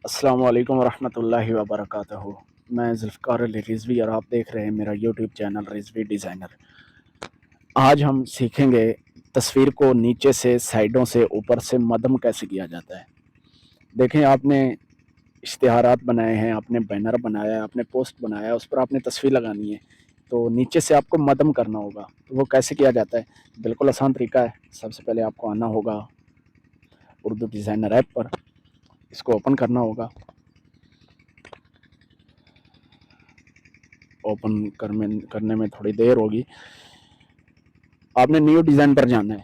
السلام علیکم ورحمۃ اللہ وبرکاتہ۔ میں ذوالفقار علی رضوی اور آپ دیکھ رہے ہیں میرا یوٹیوب چینل رضوی ڈیزائنر۔ آج ہم سیکھیں گے تصویر کو نیچے سے، سائیڈوں سے، اوپر سے مدم کیسے کیا جاتا ہے۔ دیکھیں، آپ نے اشتہارات بنائے ہیں، آپ نے بینر بنایا ہے، آپ نے پوسٹ بنایا ہے، اس پر آپ نے تصویر لگانی ہے، تو نیچے سے آپ کو مدم کرنا ہوگا۔ وہ کیسے کیا جاتا ہے؟ بالکل آسان طریقہ ہے۔ سب سے پہلے آپ کو آنا ہوگا اردو ڈیزائنر ایپ پر، اس کو اوپن کرنا ہوگا۔ اوپن کرنے میں تھوڑی دیر ہوگی۔ آپ نے نیو ڈیزائن پر جانا ہے۔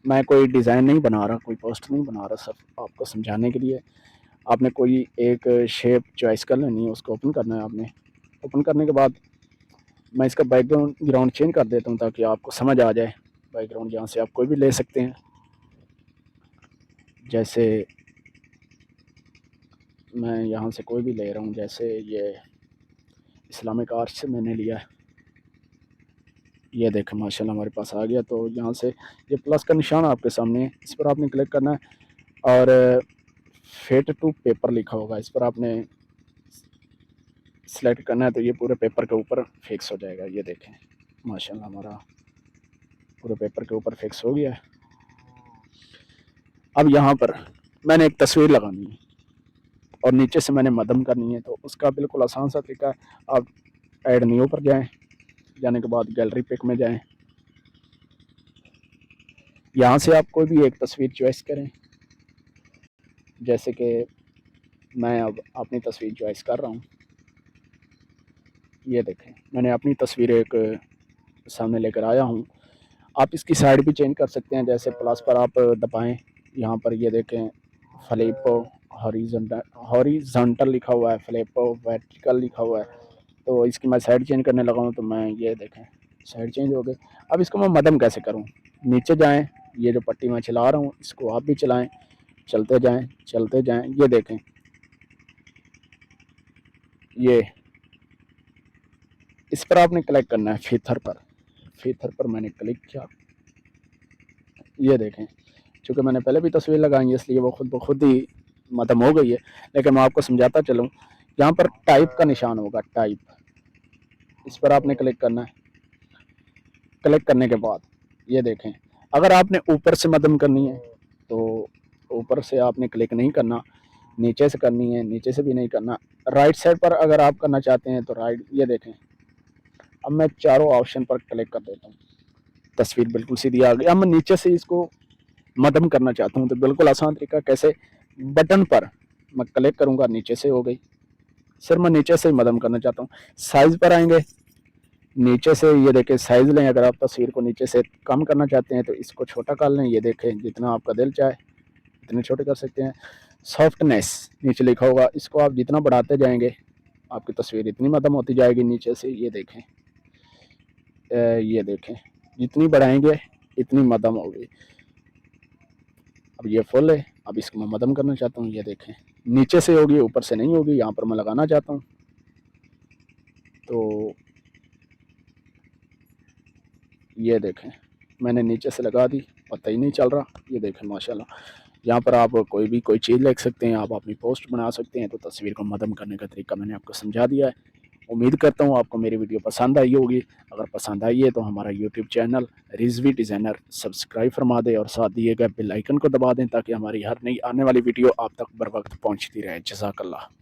میں کوئی ڈیزائن نہیں بنا رہا، کوئی پوسٹ نہیں بنا رہا، صرف آپ کو سمجھانے کے لیے۔ آپ نے کوئی ایک شیپ چوائس کر لینی ہے، اس کو اوپن کرنا ہے آپ نے۔ اوپن کرنے کے بعد میں اس کا بیک گراؤنڈ چینج کر دیتا ہوں تاکہ آپ کو سمجھ آ جائے۔ بیک گراؤنڈ یہاں سے آپ کوئی بھی لے سکتے ہیں، جیسے میں یہاں سے کوئی بھی لے رہا ہوں، جیسے یہ اسلامک آرٹ سے میں نے لیا ہے۔ یہ دیکھیں ماشاءاللہ ہمارے پاس آ گیا۔ تو یہاں سے یہ پلس کا نشان آپ کے سامنے ہے، اس پر آپ نے کلک کرنا ہے اور فیٹ ٹو پیپر لکھا ہوگا، اس پر آپ نے سلیکٹ کرنا ہے، تو یہ پورے پیپر کے اوپر فکس ہو جائے گا۔ یہ دیکھیں ماشاءاللہ ہمارا پورے پیپر کے اوپر فکس ہو گیا ہے۔ اب یہاں پر میں نے ایک تصویر لگانی ہے اور نیچے سے میں نے مدم کرنی ہے، تو اس کا بالکل آسان سا طریقہ ہے۔ آپ ایڈ نیو پر جائیں، جانے کے بعد گیلری پک میں جائیں، یہاں سے آپ کوئی بھی ایک تصویر چوائس کریں، جیسے کہ میں اب اپنی تصویر چوائس کر رہا ہوں۔ یہ دیکھیں میں نے اپنی تصویر ایک سامنے لے کر آیا ہوں۔ آپ اس کی سائڈ بھی چینج کر سکتے ہیں، جیسے پلس پر آپ دبائیں، یہاں پر یہ دیکھیں فلپ ہاریزونٹل لکھا ہوا ہے، فلپ ورٹیکل لکھا ہوا ہے۔ تو اس کی میں سائڈ چینج کرنے لگا ہوں، تو میں یہ دیکھیں سائڈ چینج ہو گئی۔ اب اس کو میں مدم کیسے کروں؟ نیچے جائیں، یہ جو پٹی میں چلا رہا ہوں اس کو آپ بھی چلائیں، چلتے جائیں چلتے جائیں۔ یہ دیکھیں، یہ اس پر آپ نے کلک کرنا ہے، فیتھر پر۔ فیتھر پر میں نے کلک کیا۔ یہ دیکھیں، چونکہ میں نے پہلے بھی تصویر لگائی ہے اس لیے وہ خود بخود ہی مدم ہو گئی ہے، لیکن میں آپ کو سمجھاتا چلوں۔ یہاں پر ٹائپ کا نشان ہوگا، ٹائپ، اس پر آپ نے کلک کرنا ہے۔ کلک کرنے کے بعد یہ دیکھیں، اگر آپ نے اوپر سے مدم کرنی ہے تو اوپر سے آپ نے کلک نہیں کرنا، نیچے سے کرنی ہے، نیچے سے بھی نہیں کرنا۔ رائٹ سائڈ پر اگر آپ کرنا چاہتے ہیں تو رائٹ، یہ دیکھیں اب میں چاروں آپشن پر کلک کر دیتا ہوں، تصویر بالکل سیدھی آ گئی۔ اب میں نیچے سے اس کو مدم کرنا چاہتا ہوں، تو بالکل آسان طریقہ، کیسے؟ بٹن پر میں کلک کروں گا، نیچے سے ہو گئی۔ سر میں نیچے سے ہی مدم کرنا چاہتا ہوں۔ سائز پر آئیں گے، نیچے سے یہ دیکھیں سائز لیں، اگر آپ تصویر کو نیچے سے کم کرنا چاہتے ہیں تو اس کو چھوٹا کر لیں۔ یہ دیکھیں جتنا آپ کا دل چاہے اتنے چھوٹے کر سکتے ہیں۔ سافٹنیس نیچے لکھا ہوگا، اس کو آپ جتنا بڑھاتے جائیں گے آپ کی تصویر اتنی مدم ہوتی جائے گی نیچے سے۔ یہ دیکھیں یہ دیکھیں جتنی بڑھائیں گے اتنی مدم ہوگی۔ اب یہ فل ہے، اب اس کو میں مدم کرنا چاہتا ہوں۔ یہ دیکھیں نیچے سے ہوگی، اوپر سے نہیں ہوگی، یہاں پر میں لگانا چاہتا ہوں تو یہ دیکھیں میں نے نیچے سے لگا دی، پتہ ہی نہیں چل رہا۔ یہ دیکھیں ماشاءاللہ یہاں پر آپ کوئی چیز لکھ سکتے ہیں، آپ اپنی پوسٹ بنا سکتے ہیں۔ تو تصویر کو مدم کرنے کا طریقہ میں نے آپ کو سمجھا دیا ہے۔ امید کرتا ہوں آپ کو میری ویڈیو پسند آئی ہوگی۔ اگر پسند آئی ہے تو ہمارا YouTube channel Rizvi designer subscribe فرما دیں اور ساتھ دیے گئے بیل آئیکن کو دبا دیں تاکہ ہماری ہر نئی آنے والی ویڈیو آپ تک بر وقت پہنچتی رہے۔ جزاک اللہ۔